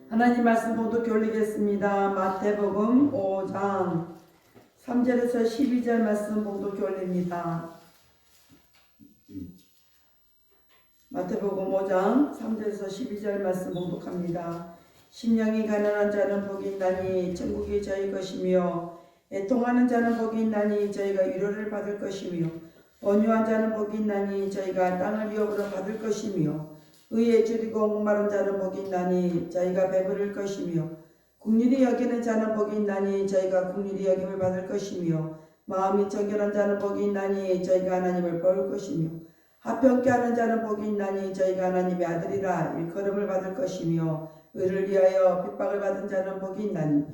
하나님 말씀 봉독 올리겠습니다. 마태복음 5장 3절에서 12절 말씀 봉독 올립니다. 마태복음 5장 3절에서 12절 말씀 봉독합니다. 심령이 가난한 자는 복이 있나니 천국이 저희 것이며, 애통하는 자는 복이 있나니 저희가 위로를 받을 것이며, 온유한 자는 복이 있나니 저희가 땅을 위업으로 받을 것이며, 의에 줄이고 목마른 자는 복이 있나니 저희가 배부를 것이며, 긍휼히 여기는 자는 복이 있나니 저희가 긍휼히 여김을 받을 것이며, 마음이 청결한 자는 복이 있나니 저희가 하나님을 볼 것이며, 화평케 하는 자는 복이 있나니 저희가 하나님의 아들이라 일컬음을 받을 것이며, 의를 위하여 핍박을 받은 자는 복이 있나니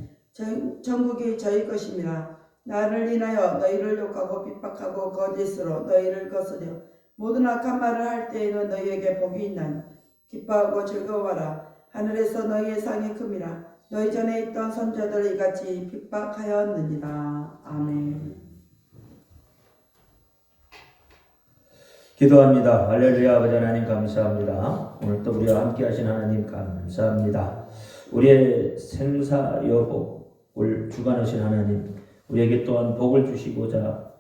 천국이 저희 것임이라. 나를 인하여 너희를 욕하고 핍박하고 거짓으로 너희를 거스려 모든 악한 말을 할 때에는 너희에게 복이 있나니 기뻐하고 즐거워하라. 하늘에서 너희의 상이 큼이라. 너희 전에 있던 선자들을 이같이 핍박하였느니라. 아멘. 기도합니다. 할렐루야. 아버지 하나님 감사합니다. 오늘 또 우리와 함께 하신 하나님 감사합니다. 우리의 생사여복을 주관하신 하나님, 우리에게 또한 복을 주시고자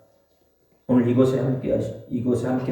오늘 이곳에 함께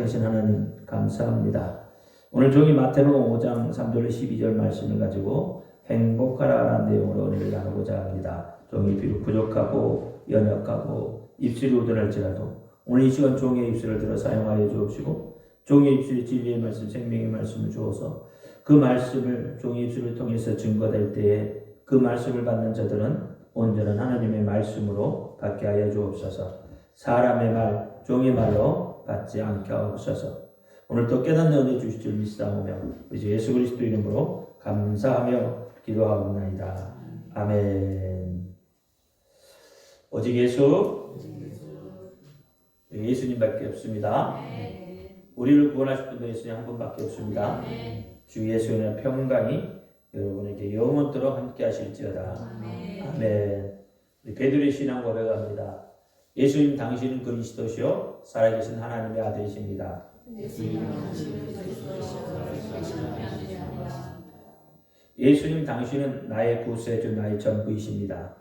하신 하나님 감사합니다. 오늘 종이 마태복음 5장 3절 12절 말씀을 가지고 행복하라라는 내용으로 은혜를 나누고자 합니다. 종이 비록 부족하고 연약하고 입술이 우둔할지라도 오늘 이 시간 종의 입술을 들어 사용하여 주옵시고, 종의 입술이 진리의 말씀, 생명의 말씀을 주어서 그 말씀을 종의 입술을 통해서 증거될 때에 그 말씀을 받는 자들은 온전한 하나님의 말씀으로 받게 하여 주옵소서. 사람의 말, 종의 말로 받지 않게 하옵소서. 오늘 또 깨닫는 은혜 주실 줄 믿사오며 우리 주 예수 그리스도 이름으로 감사하며 기도하옵나이다. 아멘. 오직 예수님밖에 없습니다. 우리를 구원하실 분도 예수님 한 분밖에 없습니다. 주 예수님의 평강이 여러분에게 영원토록 함께 하실지어다. 아멘. 우리 베드로의 신앙 고백합니다. 예수님 당신은 그리스도시요 살아계신 하나님의 아들이십니다. 예수님 당신은 나의 구세주, 나의 전부이십니다.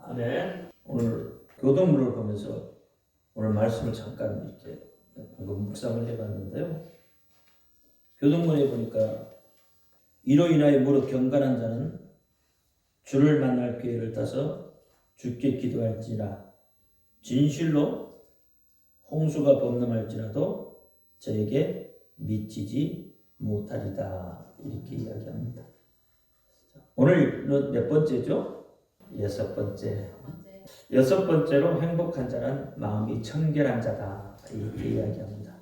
아멘. 오늘 교동문을 보면서 오늘 말씀을 잠깐 이렇게 방금 묵상을 해봤는데요. 교동문에 보니까 이로 인하여 무릇 경건한 자는 주를 만날 기회를 따서 주께 기도할지라 진실로 홍수가 범람할지라도 저에게 미치지 못하리다. 이렇게 이야기합니다. 오늘은 몇 번째죠? 여섯 번째로 행복한 자는 마음이 청결한 자다. 이렇게 이야기합니다.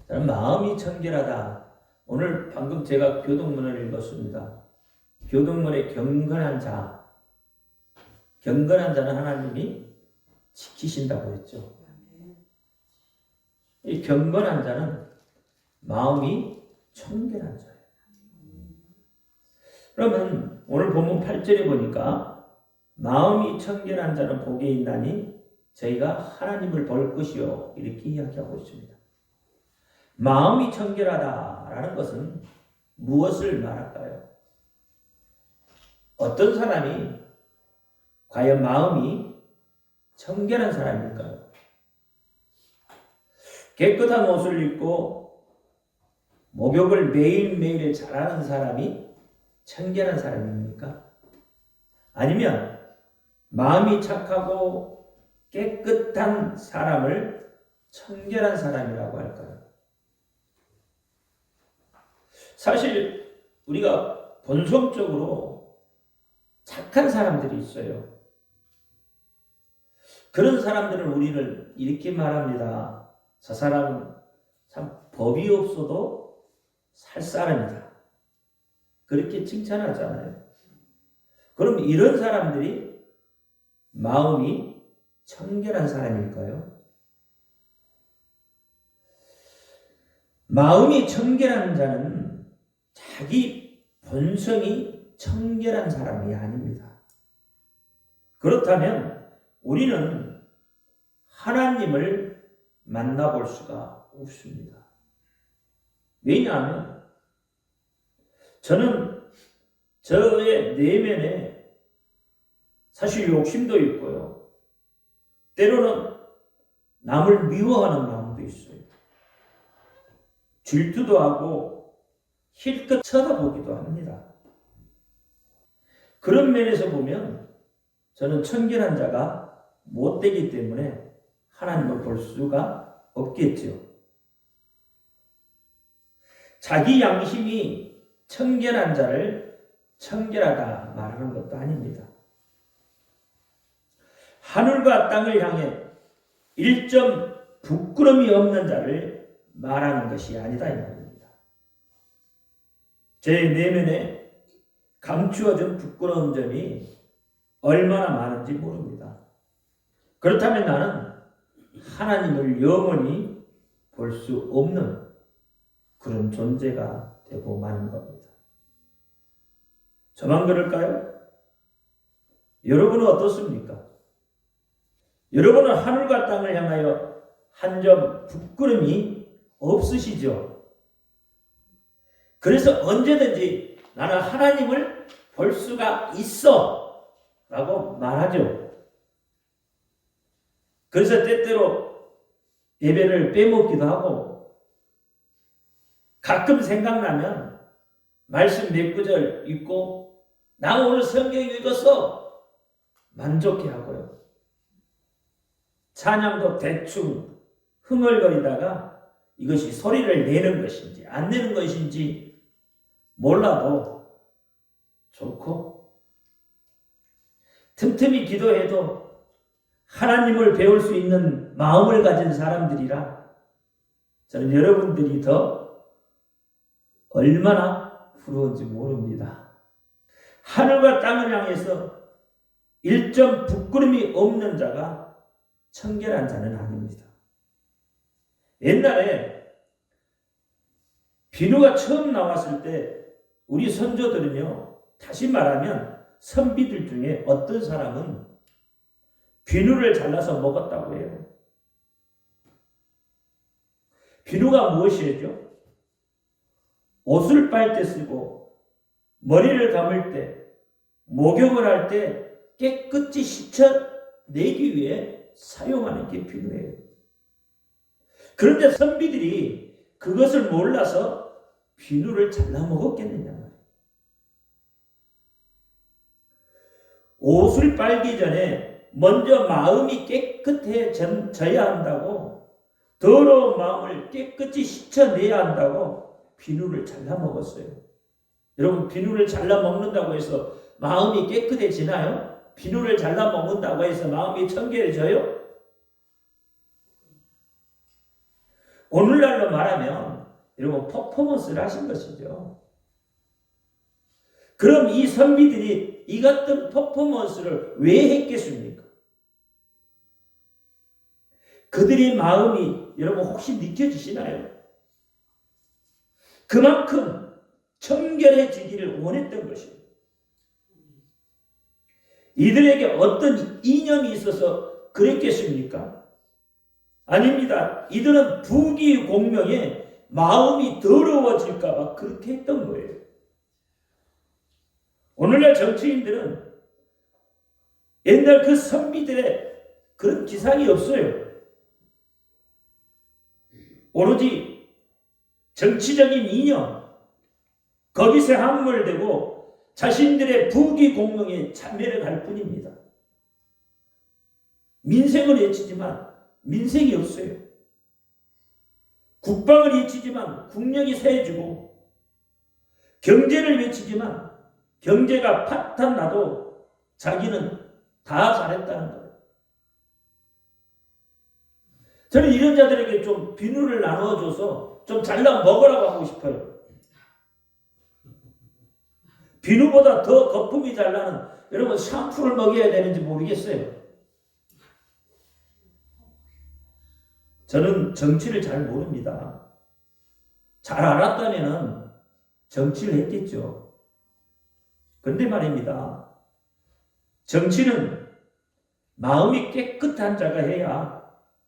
마음이 청결하다. 오늘 방금 제가 교동문을 읽었습니다. 교동문의 경건한 자는 하나님이 지키신다고 했죠. 이 경건한 자는 마음이 청결한 자예요. 그러면 오늘 본문 8절에 보니까 마음이 청결한 자는 복이 있나니 저희가 하나님을 볼 것이요, 이렇게 이야기하고 있습니다. 마음이 청결하다라는 것은 무엇을 말할까요? 어떤 사람이 과연 마음이 청결한 사람일까요? 깨끗한 옷을 입고 목욕을 매일매일 잘하는 사람이 청결한 사람입니까? 아니면 마음이 착하고 깨끗한 사람을 청결한 사람이라고 할까요? 사실 우리가 본성적으로 착한 사람들이 있어요. 그런 사람들은 우리를 이렇게 말합니다. 저 사람은 참 법이 없어도 살 사람이다. 그렇게 칭찬하잖아요. 그럼 이런 사람들이 마음이 청결한 사람일까요? 마음이 청결한 자는 자기 본성이 청결한 사람이 아닙니다. 그렇다면 우리는 하나님을 만나볼 수가 없습니다. 왜냐하면 저는 저의 내면에 사실 욕심도 있고요. 때로는 남을 미워하는 마음도 있어요. 질투도 하고 힐끗 쳐다보기도 합니다. 그런 면에서 보면 저는 청결한 자가 못되기 때문에 하나님을 볼 수가 없겠죠. 자기 양심이 청결한 자를 청결하다 말하는 것도 아닙니다. 하늘과 땅을 향해 1점 부끄럼이 없는 자를 말하는 것이 아니다 이 말입니다. 제 내면에 감추어진 부끄러운 점이 얼마나 많은지 모릅니다. 그렇다면 나는 하나님을 영원히 볼 수 없는 그런 존재가 되고 마는 겁니다. 저만 그럴까요? 여러분은 어떻습니까? 여러분은 하늘과 땅을 향하여 한 점 부끄럼이 없으시죠? 그래서 언제든지 나는 하나님을 볼 수가 있어 라고 말하죠. 그래서 때때로 예배를 빼먹기도 하고 가끔 생각나면 말씀 몇 구절 읽고 나 오늘 성경 읽었어 만족해 하고요. 찬양도 대충 흥얼거리다가 이것이 소리를 내는 것인지 안 내는 것인지 몰라도 좋고 틈틈이 기도해도 하나님을 배울 수 있는 마음을 가진 사람들이라 저는 여러분들이 더 얼마나 부러운지 모릅니다. 하늘과 땅을 향해서 1점 부끄럼이 없는 자가 청결한 자는 아닙니다. 옛날에 비누가 처음 나왔을 때 우리 선조들은요, 다시 말하면 선비들 중에 어떤 사람은 비누를 잘라서 먹었다고 해요. 비누가 무엇이죠? 옷을 빨 때 쓰고 머리를 감을 때 목욕을 할 때 깨끗이 씻어내기 위해 사용하는 게 비누예요. 그런데 선비들이 그것을 몰라서 비누를 잘라 먹었겠느냐 말이에요. 옷을 빨기 전에 먼저 마음이 깨끗해져야 한다고, 더러운 마음을 깨끗이 씻어내야 한다고 비누를 잘라 먹었어요. 여러분, 비누를 잘라 먹는다고 해서 마음이 깨끗해지나요? 비누를 잘라 먹는다고 해서 마음이 청결해져요? 오늘날로 말하면 여러분 퍼포먼스를 하신 것이죠. 그럼 이 선비들이 이 같은 퍼포먼스를 왜 했겠습니까? 그들의 마음이 여러분 혹시 느껴지시나요? 그만큼 청결해지기를 원했던 것입니다. 이들에게 어떤 이념이 있어서 그랬겠습니까? 아닙니다. 이들은 부귀공명에 마음이 더러워질까 봐 그렇게 했던 거예요. 오늘날 정치인들은 옛날 그 선비들의 그런 기상이 없어요. 오로지 정치적인 이념, 거기서 함몰되고 자신들의 부귀공명에 참여를 할 뿐입니다. 민생을 외치지만 민생이 없어요. 국방을 외치지만 국력이 쇠해지고, 경제를 외치지만 경제가 파탄나도 자기는 다 잘했다는 거예요. 저는 이런 자들에게 좀 비누를 나눠줘서 좀 잘라 먹으라고 하고 싶어요. 비누보다 더 거품이 잘 나는 여러분 샴푸를 먹여야 되는지 모르겠어요. 저는 정치를 잘 모릅니다. 잘 알았다면 정치를 했겠죠. 그런데 말입니다. 정치는 마음이 깨끗한 자가 해야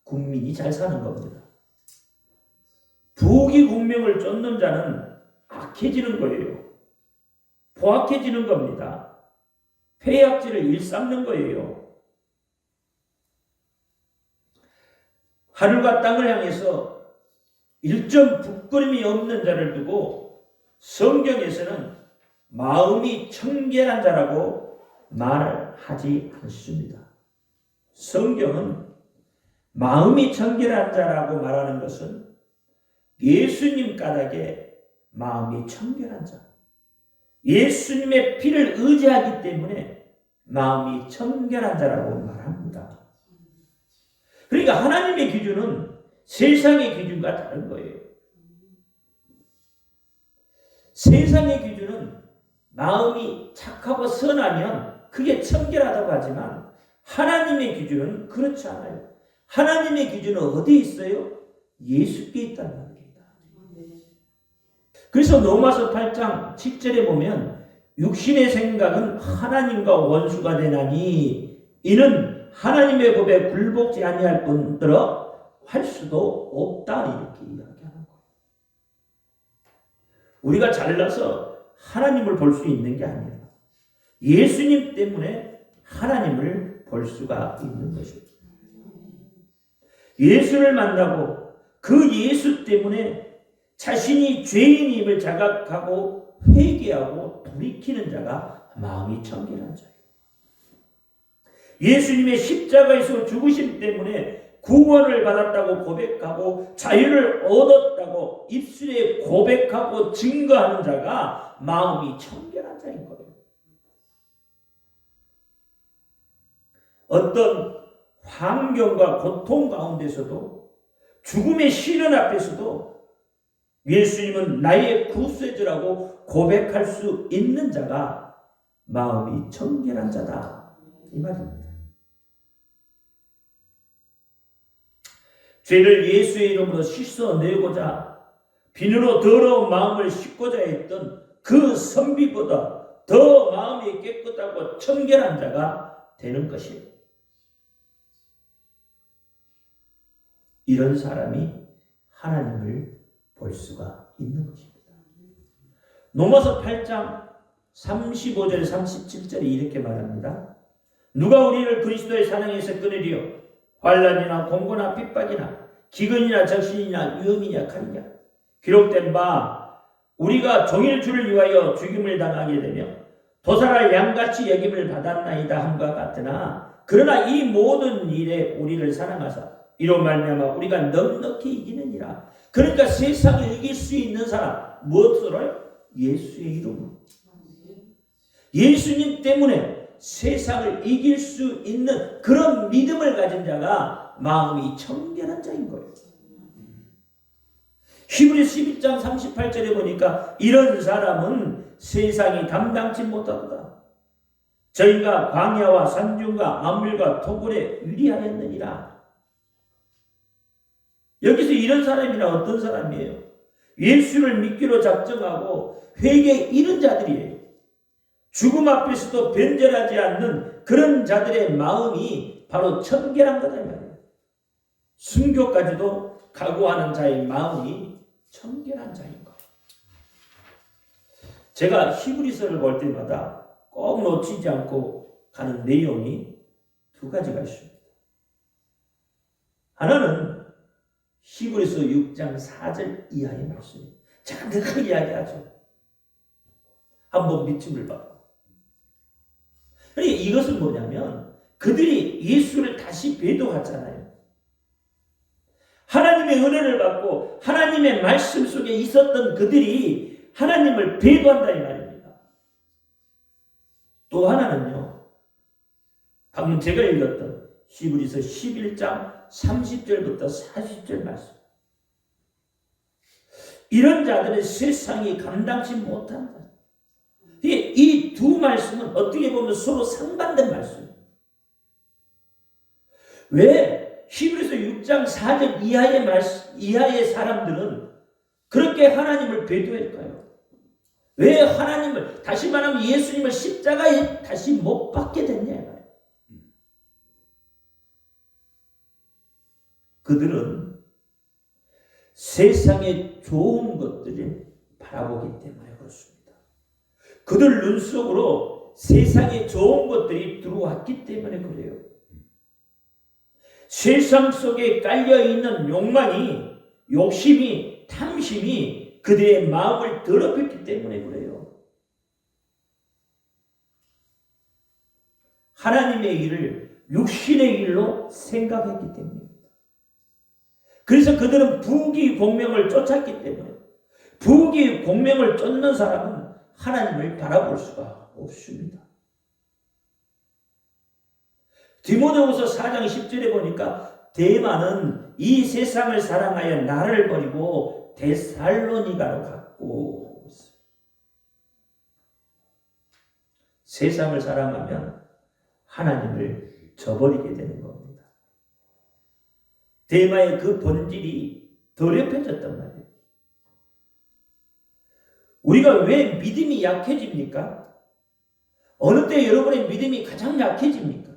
국민이 잘 사는 겁니다. 부귀 공명을 쫓는 자는 악해지는 거예요. 포악해지는 겁니다. 폐악질을 일삼는 거예요. 하늘과 땅을 향해서 일점 부끄럼이 없는 자를 두고 성경에서는 마음이 청결한 자라고 말하지 않습니다. 성경은 마음이 청결한 자라고 말하는 것은 예수님 까닭에 마음이 청결한 자, 예수님의 피를 의지하기 때문에 마음이 청결한 자라고 말합니다. 그러니까 하나님의 기준은 세상의 기준과 다른 거예요. 세상의 기준은 마음이 착하고 선하면 그게 청결하다고 하지만 하나님의 기준은 그렇지 않아요. 하나님의 기준은 어디에 있어요? 예수께 있다는 말입니다. 그래서 로마서 8장 7절에 보면 육신의 생각은 하나님과 원수가 되나니 이는 하나님의 법에 굴복지 아니할 뿐더러 할 수도 없다 이렇게 이야기하는 거예요. 우리가 잘나서 하나님을 볼 수 있는 게 아니에요. 예수님 때문에 하나님을 볼 수가 있는 것입니다. 예수를 만나고 그 예수 때문에 자신이 죄인임을 자각하고 회개하고 돌이키는 자가 마음이 청결한 자예요. 예수님의 십자가에서 죽으심 때문에 구원을 받았다고 고백하고 자유를 얻었다고 입술에 고백하고 증거하는 자가 마음이 청결한 자인 거예요. 어떤 환경과 고통 가운데서도 죽음의 시련 앞에서도 예수님은 나의 구세주라고 고백할 수 있는 자가 마음이 청결한 자다 이 말입니다. 죄를 예수의 이름으로 씻어내고자 비누로 더러운 마음을 씻고자 했던 그 선비보다 더 마음이 깨끗하고 청결한 자가 되는 것이에요. 이런 사람이 하나님을 볼 수가 있는 것입니다. 로마서 8장 35절 37절에 이렇게 말합니다. 누가 우리를 그리스도의 사랑에서 끊으리요? 환난이나 공고나 핍박이나 기근이나 적신이나 위험이냐 칼이냐. 기록된 바 우리가 종일 주를 위하여 죽임을 당하게 되며 도살할 양같이 여김을 받았나이다 함과 같으나 그러나 이 모든 일에 우리를 사랑하사 이로 말미암아 우리가 넉넉히 이기느니라. 그러니까 세상을 이길 수 있는 사람 무엇으로요? 예수의 이름으로. 예수님 때문에 세상을 이길 수 있는 그런 믿음을 가진 자가 마음이 청결한 자인 거예요. 히브리서 11장 38절에 보니까 이런 사람은 세상이 담당치 못하도다. 저희가 광야와 산중과 암물과 토굴에 유리하였느니라. 여기서 이런 사람이란 어떤 사람이에요? 예수를 믿기로 작정하고 회개에 이른 자들이에요. 죽음 앞에서도 변절하지 않는 그런 자들의 마음이 바로 청결한 거다 이 말이에요. 순교까지도 각오하는 자의 마음이 청결한 자인 거예요. 제가 히브리서를 볼 때마다 꼭 놓치지 않고 가는 내용이 두 가지가 있습니다. 하나는 히브리서 6장 4절 이하의 말씀이에요. 잔뜩하게 이야기하죠. 한번 믿음을 받고. 그러니까 이것은 뭐냐면 그들이 예수를 다시 배도하잖아요. 하나님의 은혜를 받고 하나님의 말씀 속에 있었던 그들이 하나님을 배도한다 이 말입니다. 또 하나는요. 방금 제가 읽었던 히브리서 11장 30절부터 40절 말씀. 이런 자들은 세상이 감당치 못한다. 이 두 말씀은 어떻게 보면 서로 상반된 말씀이에요. 왜 히브리서 6장 4절 이하의 사람들은 그렇게 하나님을 배도할까요? 왜 하나님을, 다시 말하면 예수님을 십자가에 다시 못 박게 됐냐? 그들은 세상의 좋은 것들을 바라보기 때문에 그렇습니다. 그들 눈 속으로 세상의 좋은 것들이 들어왔기 때문에 그래요. 세상 속에 깔려있는 욕망이, 욕심이, 탐심이 그들의 마음을 더럽혔기 때문에 그래요. 하나님의 일을 육신의 일로 생각했기 때문입니다. 그래서 그들은 부귀 공명을 쫓았기 때문에, 부귀 공명을 쫓는 사람은 하나님을 바라볼 수가 없습니다. 디모데후서 4장 10절에 보니까 데마는 이 세상을 사랑하여 나를 버리고 데살로니가로 갔고, 세상을 사랑하면 하나님을 저버리게 되는 겁니다. 데마의 그 본질이 더럽혀졌단 말이에요. 우리가 왜 믿음이 약해집니까? 어느 때 여러분의 믿음이 가장 약해집니까?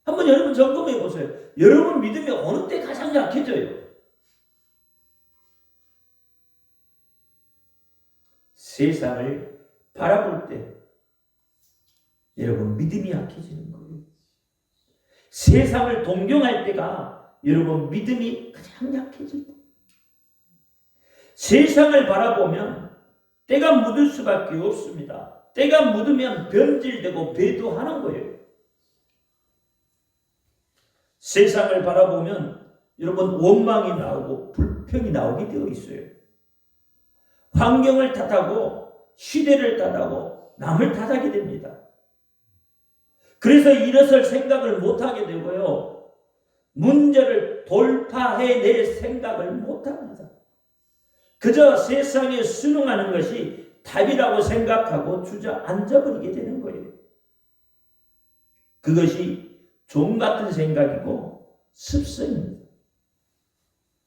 한번 여러분 점검해 보세요. 여러분 믿음이 어느 때 가장 약해져요? 세상을 바라볼 때 여러분 믿음이 약해지는 거예요. 세상을 동경할 때가 여러분 믿음이 가장 약해질 때. 세상을 바라보면 때가 묻을 수밖에 없습니다. 때가 묻으면 변질되고 배도하는 거예요. 세상을 바라보면 여러분 원망이 나오고 불평이 나오게 되어 있어요. 환경을 탓하고 시대를 탓하고 남을 탓하게 됩니다. 그래서 일어설 생각을 못하게 되고요. 문제를 돌파해낼 생각을 못합니다. 그저 세상에 순응하는 것이 답이라고 생각하고 주저앉아버리게 되는 거예요. 그것이 종 같은 생각이고 습성입니다.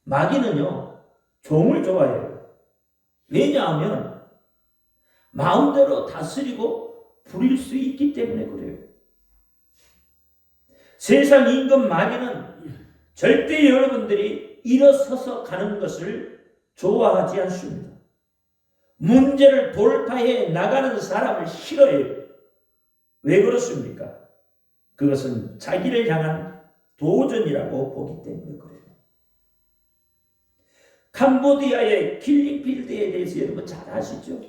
마귀는요, 종을 좋아해요. 왜냐하면 마음대로 다스리고 부릴 수 있기 때문에 그래요. 세상 임금 마귀는 절대 여러분들이 일어서서 가는 것을 좋아하지 않습니다. 문제를 돌파해 나가는 사람을 싫어해요. 왜 그렇습니까? 그것은 자기를 향한 도전이라고 보기 때문에 그래요. 캄보디아의 킬링필드에 대해서 여러분 잘 아시죠?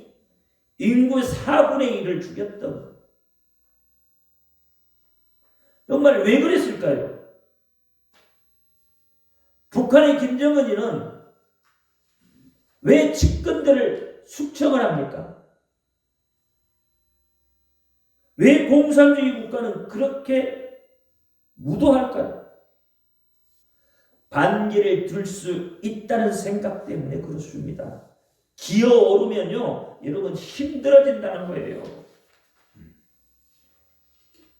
인구 4분의 1을 죽였던, 정말 왜 그랬을까요? 북한의 김정은이는 왜 측근들을 숙청을 합니까? 왜 공산주의 국가는 그렇게 무도할까요? 반기를 들 수 있다는 생각 때문에 그렇습니다. 기어오르면요, 여러분 힘들어진다는 거예요.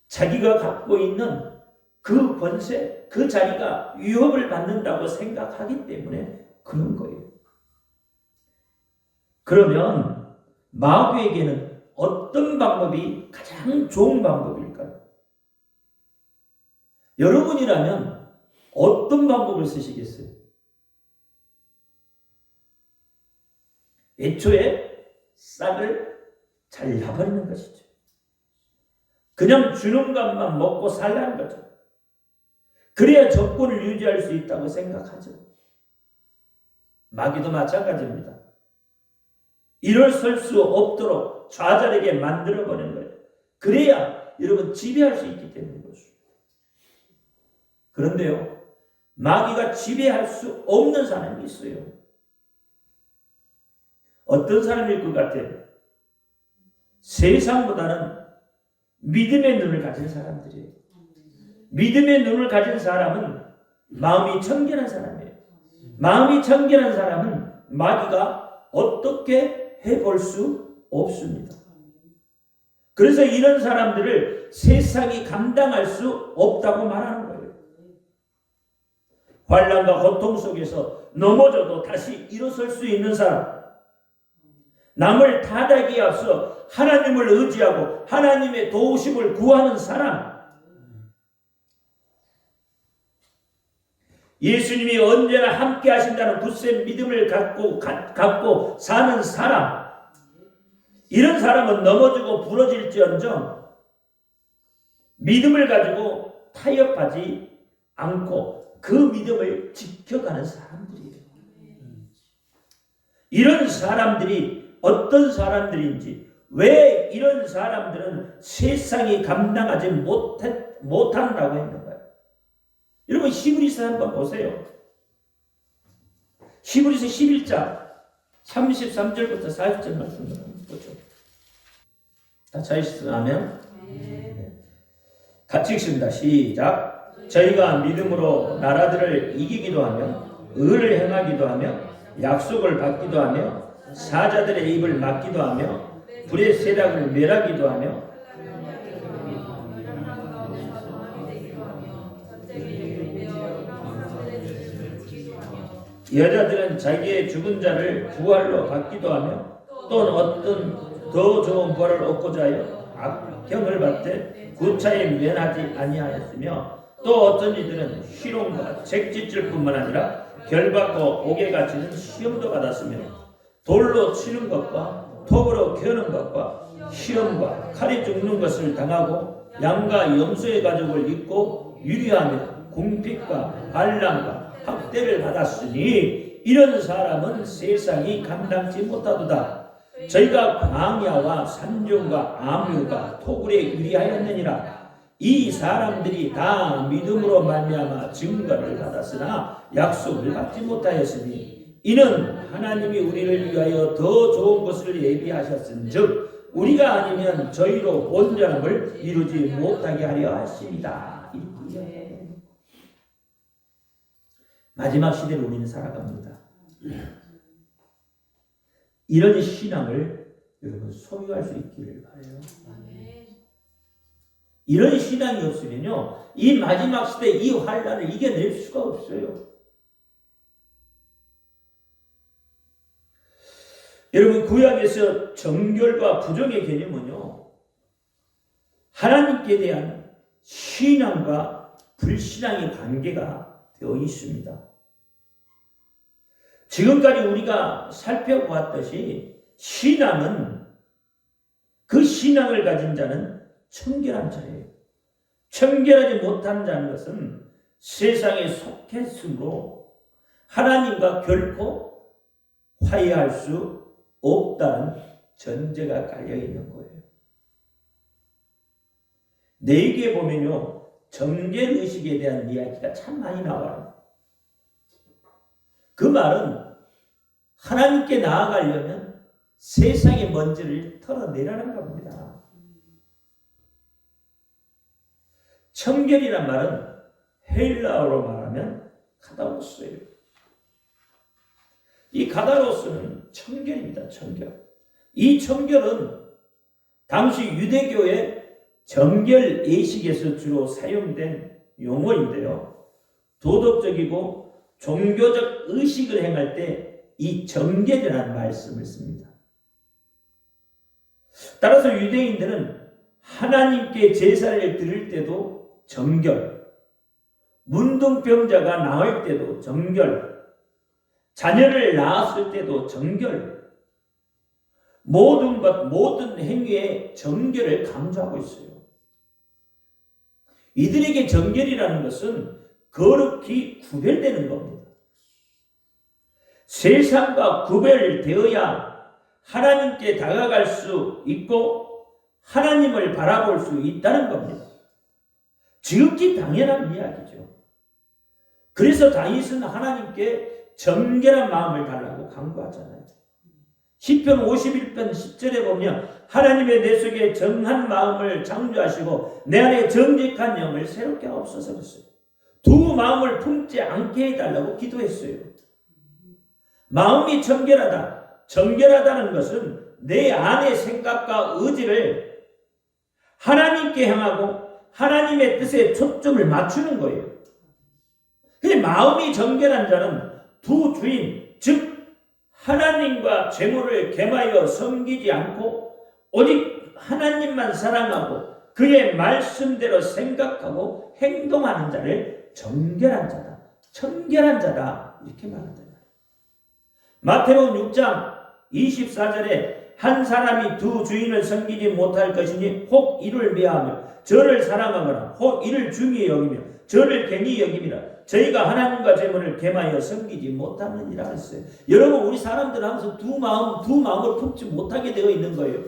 자기가 갖고 있는 그 권세, 그 자리가 위협을 받는다고 생각하기 때문에 그런 거예요. 그러면 마귀에게는 어떤 방법이 가장 좋은 방법일까요? 여러분이라면 어떤 방법을 쓰시겠어요? 애초에 싹을 잘라버리는 것이죠. 그냥 주는 것만 먹고 살라는 거죠. 그래야 정권을 유지할 수 있다고 생각하죠. 마귀도 마찬가지입니다. 일어설 수 없도록 좌절하게 만들어버리는 거예요. 그래야 여러분 지배할 수 있기 때문인 것입니다. 그런데요, 마귀가 지배할 수 없는 사람이 있어요. 어떤 사람일 것 같아요? 세상보다는 믿음의 눈을 가진 사람들이에요. 믿음의 눈을 가진 사람은 마음이 청결한 사람이에요. 마음이 청결한 사람은 마귀가 어떻게 해볼 수 없습니다. 그래서 이런 사람들을 세상이 감당할 수 없다고 말하는 거예요. 환난과 고통 속에서 넘어져도 다시 일어설 수 있는 사람, 남을 탓하기에 앞서 하나님을 의지하고 하나님의 도우심을 구하는 사람, 예수님이 언제나 함께 하신다는 굳센 믿음을 갖고 사는 사람, 이런 사람은 넘어지고 부러질지언정 믿음을 가지고 타협하지 않고 그 믿음을 지켜가는 사람들이에요. 이런 사람들이 어떤 사람들인지, 왜 이런 사람들은 세상이 감당하지 못한다고 했는 거예요. 여러분, 히브리서 한번 보세요. 히브리서 11장 33절부터 40절 말씀을 한번 보죠. 다 찾으시면 같이 읽습니다. 시작. 저희가 믿음으로 나라들을 이기기도 하며 의를 행하기도 하며 약속을 받기도 하며 사자들의 입을 막기도 하며 불의 세력을 멸하기도 하며 여자들은 자기의 죽은 자를 부활로 받기도 하며 또는 어떤 더 좋은 부활을 얻고자 하여 악경을 받되 구차에 면하지 아니하였으며 또 어떤 이들은 희롱과 책짓질 뿐만 아니라 결받고 옥에 갇히는 시험도 받았으며 돌로 치는 것과 톱으로 겨누는 것과 시험과 칼이 죽는 것을 당하고 양과 염소의 가죽을 입고 유리하며 궁핍과 반란과 학대를 받았으니 이런 사람은 세상이 감당치 못하도다. 저희가 광야와 산중과 암유가 토굴에 유리하였느니라. 이 사람들이 다 믿음으로 말미암아 증거를 받았으나 약속을 받지 못하였으니 이는 하나님이 우리를 위하여 더 좋은 것을 예비하셨은즉 우리가 아니면 저희로 온전함을 이루지 못하게 하려 하십니다. 마지막 시대를 우리는 살아갑니다. 이런 신앙을 여러분 소유할 수 있기를 바라요. 이런 신앙이 없으면요, 이 마지막 시대 이 환란을 이겨낼 수가 없어요. 여러분, 구약에서 정결과 부정의 개념은요, 하나님께 대한 신앙과 불신앙의 관계가 되어 있습니다. 지금까지 우리가 살펴보았듯이 신앙은, 그 신앙을 가진 자는 청결한 자예요. 청결하지 못한 자는 것은 세상에 속했으므로 하나님과 결코 화해할 수 없다는 전제가 깔려 있는 거예요. 내게 보면요, 정죄의식에 대한 이야기가 참 많이 나와요. 그 말은 하나님께 나아가려면 세상의 먼지를 털어내라는 겁니다. 청결이란 말은 헬라어로 말하면 카다로스예요. 이 카다로스는 청결입니다. 청결. 이 청결은 당시 유대교의 정결 예식에서 주로 사용된 용어인데요. 도덕적이고 종교적 의식을 행할 때 이 정결이라는 말씀을 씁니다. 따라서 유대인들은 하나님께 제사를 드릴 때도 정결, 문둥병자가 나을 때도 정결, 자녀를 낳았을 때도 정결, 모든 행위에 정결을 강조하고 있어요. 이들에게 정결이라는 것은 거룩히 구별되는 겁니다. 세상과 구별되어야 하나님께 다가갈 수 있고 하나님을 바라볼 수 있다는 겁니다. 지극히 당연한 이야기죠. 그래서 다윗은 하나님께 정결한 마음을 달라고 간구하잖아요. 시편 51편 10절에 보면 하나님의 내 속에 정한 마음을 창조하시고 내 안에 정직한 영을 새롭게 하옵소서 그랬어요. 두 마음을 품지 않게 해달라고 기도했어요. 마음이 정결하다. 정결하다는 것은 내 안의 생각과 의지를 하나님께 향하고 하나님의 뜻에 초점을 맞추는 거예요. 근데 마음이 정결한 자는 두 주인, 즉 하나님과 재물을 겸하여 섬기지 않고 오직 하나님만 사랑하고 그의 말씀대로 생각하고 행동하는 자를 정결한 자다, 청결한 자다 이렇게 말한다. 마태복음 6장 24절에 한 사람이 두 주인을 섬기지 못할 것이니 혹 이를 미워하며 저를 사랑하거나 혹 이를 중히 여기며 저를 갱히 여김이라. 저희가 하나님과 재물을 겸하여 섬기지 못하느니라 했어요. 여러분, 우리 사람들은 항상 두 마음을 품지 못하게 되어 있는 거예요.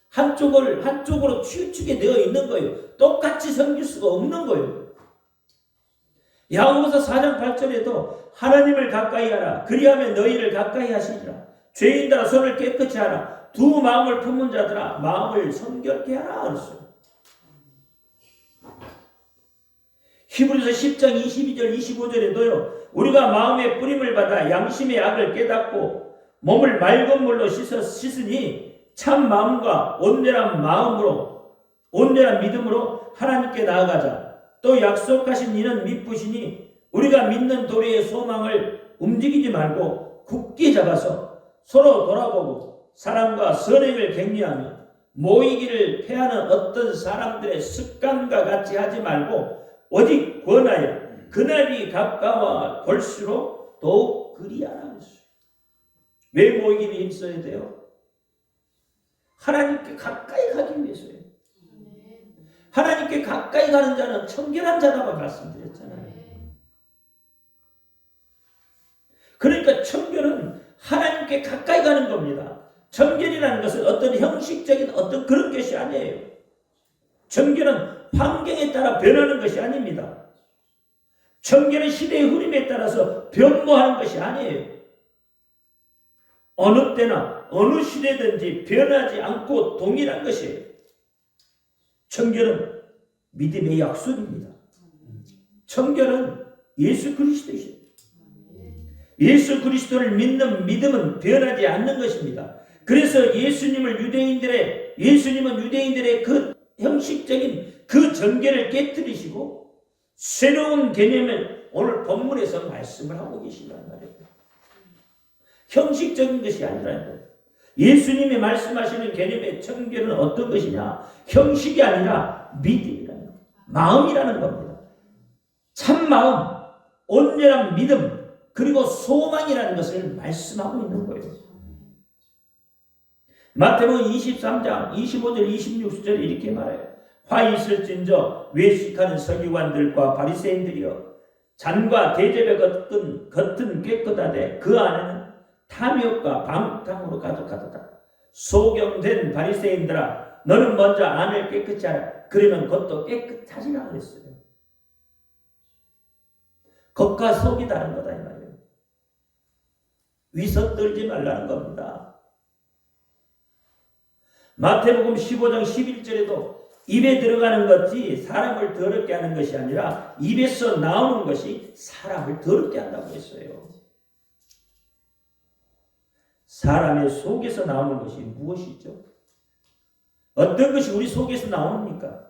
한쪽으로 치우치게 되어 있는 거예요. 똑같이 섬길 수가 없는 거예요. 야고보서 4장 8절에도 하나님을 가까이 하라. 그리하면 너희를 가까이 하시리라. 죄인들아 손을 깨끗이 하라. 두 마음을 품은 자들아 마음을 성결케 하라 그랬어요. 히브리서 10장 22절 25절에도요. 우리가 마음의 뿌림을 받아 양심의 악을 깨닫고 몸을 맑은 물로 씻으니 참 마음과 온전한 믿음으로 하나님께 나아가자. 또 약속하신 이는 미쁘시니 우리가 믿는 도리의 소망을 움직이지 말고 굳게 잡아서 서로 돌아보고 사랑과 선행을 격려하며 모이기를 패하는 어떤 사람들의 습관과 같이 하지 말고 오직 권하여 그날이 가까워 볼수록 더욱 그리하라 했어요. 왜 모이기를 힘써야 돼요? 하나님께 가까이 가기 위해서요. 하나님께 가까이 가는 자는 청결한 자라고 말씀드렸잖아요. 그러니까 청결은 하나님께 가까이 가는 겁니다. 청결이라는 것은 어떤 형식적인 어떤 그런 것이 아니에요. 청결은 환경에 따라 변하는 것이 아닙니다. 청결은 시대의 흐름에 따라서 변모하는 것이 아니에요. 어느 때나 어느 시대든지 변하지 않고 동일한 것이에요. 청결은 믿음의 약속입니다. 청결은 예수 그리스도이시죠. 예수 그리스도를 믿는 믿음은 변하지 않는 것입니다. 그래서 예수님은 유대인들의 그 형식적인 그 전개를 깨뜨리시고 새로운 개념을 오늘 본문에서 말씀을 하고 계시단 말이에요. 형식적인 것이 아니라는 거예요. 예수님이 말씀하시는 개념의 청결은 어떤 것이냐? 형식이 아니라 믿음이라는 거예요. 마음이라는 겁니다. 참 마음, 온전한 믿음, 그리고 소망이라는 것을 말씀하고 있는 거예요. 마태복음 23장 25절 26절 이렇게 말해요. 화 있을진저 외식하는 서기관들과 바리새인들이여 잔과 대접의 겉은 깨끗하되 그 안에는 탐욕과 방탕으로 가득하도다. 소경된 바리새인들아 너는 먼저 안을 깨끗이 하라. 그러면 겉도 깨끗하리라 그랬어요. 겉과 속이 다른 거다 이 말이에요. 위선 떨지 말라는 겁니다. 마태복음 15장 11절에도 입에 들어가는 것이 사람을 더럽게 하는 것이 아니라 입에서 나오는 것이 사람을 더럽게 한다고 했어요. 사람의 속에서 나오는 것이 무엇이죠? 어떤 것이 우리 속에서 나옵니까?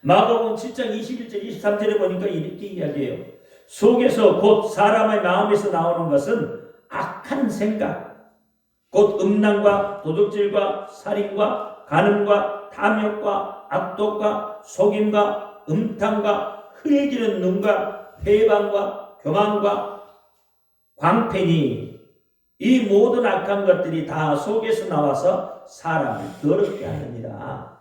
마가복음 7장 21절 23절에 보니까 이렇게 이야기해요. 속에서 곧 사람의 마음에서 나오는 것은 악한 생각, 곧 음란과 도둑질과 살인과 간음과 탐욕과 악독과 속임과 음탕과 흘기는 눈과 회방과 교만과 광패니 이 모든 악한 것들이 다 속에서 나와서 사람을 더럽게 하느니라.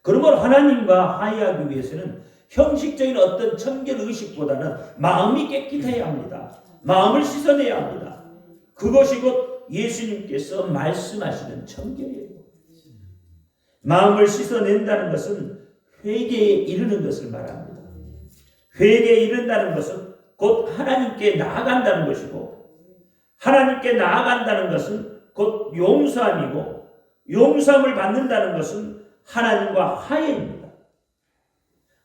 그러므로 하나님과 화해하기 위해서는 형식적인 어떤 청결 의식보다는 마음이 깨끗해야 합니다. 마음을 씻어내야 합니다. 그것이 곧 예수님께서 말씀하시는 청결이에요. 마음을 씻어낸다는 것은 회개에 이르는 것을 말합니다. 회개에 이른다는 것은 곧 하나님께 나아간다는 것이고, 하나님께 나아간다는 것은 곧 용서함이고, 용서함을 받는다는 것은 하나님과 화해입니다.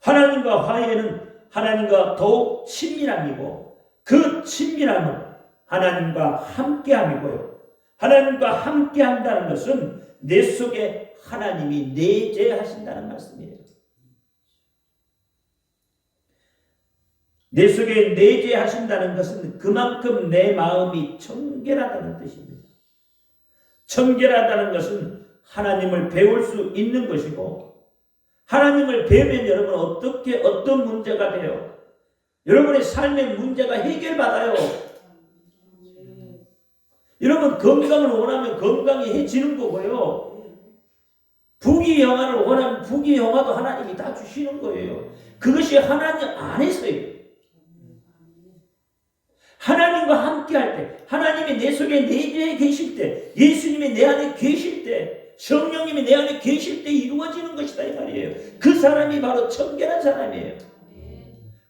하나님과 화해는 하나님과 더욱 친밀함이고, 그 친밀함은 하나님과 함께함이고요. 하나님과 함께한다는 것은 내 속에 하나님이 내재하신다는 말씀이에요. 내 속에 내재하신다는 것은 그만큼 내 마음이 청결하다는 뜻입니다. 청결하다는 것은 하나님을 배울 수 있는 것이고, 하나님을 배우면 여러분 어떤 문제가 돼요? 여러분의 삶의 문제가 해결받아요. 여러분 건강을 원하면 건강해지는 거고요. 부귀영화를 원하면 부귀영화도 하나님이 다 주시는 거예요. 그것이 하나님 안에서예요. 하나님과 함께 할 때, 하나님이 내 속에 내주에 계실 때, 예수님이 내 안에 계실 때, 성령님이 내 안에 계실 때 이루어지는 것이다 이 말이에요. 그 사람이 바로 청결한 사람이에요.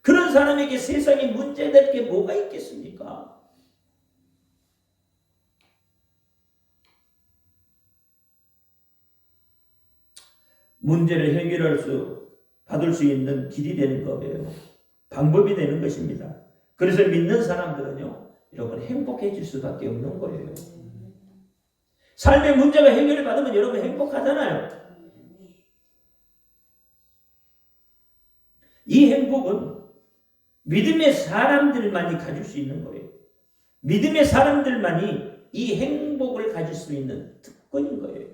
그런 사람에게 세상에 문제될 게 뭐가 있겠습니까? 문제를 받을 수 있는 길이 되는 거예요. 방법이 되는 것입니다. 그래서 믿는 사람들은요, 여러분 행복해질 수밖에 없는 거예요. 삶의 문제가 해결을 받으면 여러분 행복하잖아요. 이 행복은 믿음의 사람들만이 가질 수 있는 거예요. 믿음의 사람들만이 이 행복을 가질 수 있는 특권인 거예요.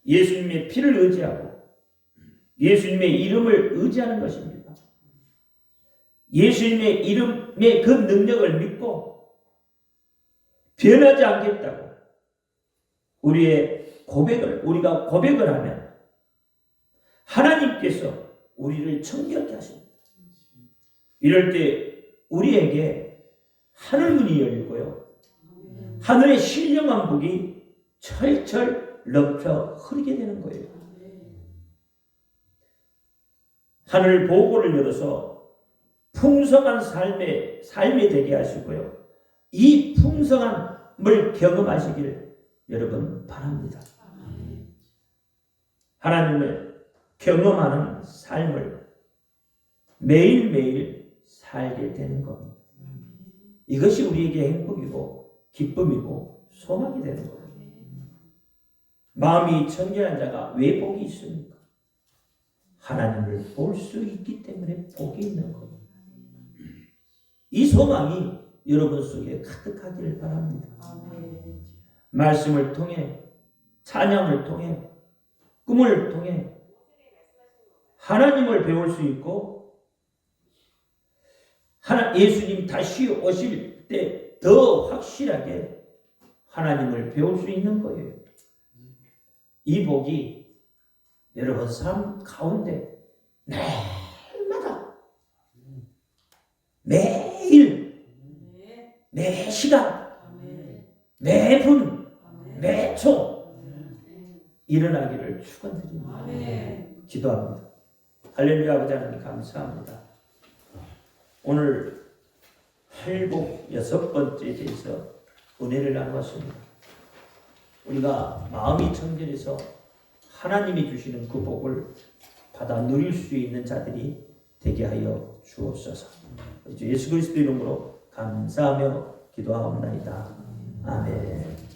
예수님의 피를 의지하고 예수님의 이름을 의지하는 것입니다. 예수님의 이름의 그 능력을 믿고 변하지 않겠다고 우리가 고백을 하면 하나님께서 우리를 청결케 하십니다. 이럴 때 우리에게 하늘문이 열리고요. 하늘의 신령한 복이 철철 넘쳐 흐르게 되는 거예요. 하늘 보고를 열어서 풍성한 삶이 되게 하시고요. 이 풍성함을 경험하시길 여러분 바랍니다. 하나님을 경험하는 삶을 매일매일 살게 되는 겁니다. 이것이 우리에게 행복이고 기쁨이고 소망이 되는 겁니다. 마음이 청결한 자가 왜 복이 있습니까? 하나님을 볼 수 있기 때문에 복이 있는 겁니다. 이 소망이 여러분 속에 가득하기를 바랍니다. 말씀을 통해, 찬양을 통해, 꿈을 통해 하나님을 배울 수 있고 예수님 다시 오실 때 더 확실하게 하나님을 배울 수 있는 거예요. 이 복이 여러분 삶 가운데 매일마다 매일 매 시간 매분 매초 일어나기를 축원드립니다. 기도합니다. 할렐루야. 아버지 하나님 감사합니다. 오늘 회복 6번째에 대해서 은혜를 나누었습니다. 우리가 마음이 청결해서 하나님이 주시는 그 복을 받아 누릴 수 있는 자들이 되게 하여 주옵소서. 예수 그리스도 이름으로 감사하며 기도하옵나이다. 아멘.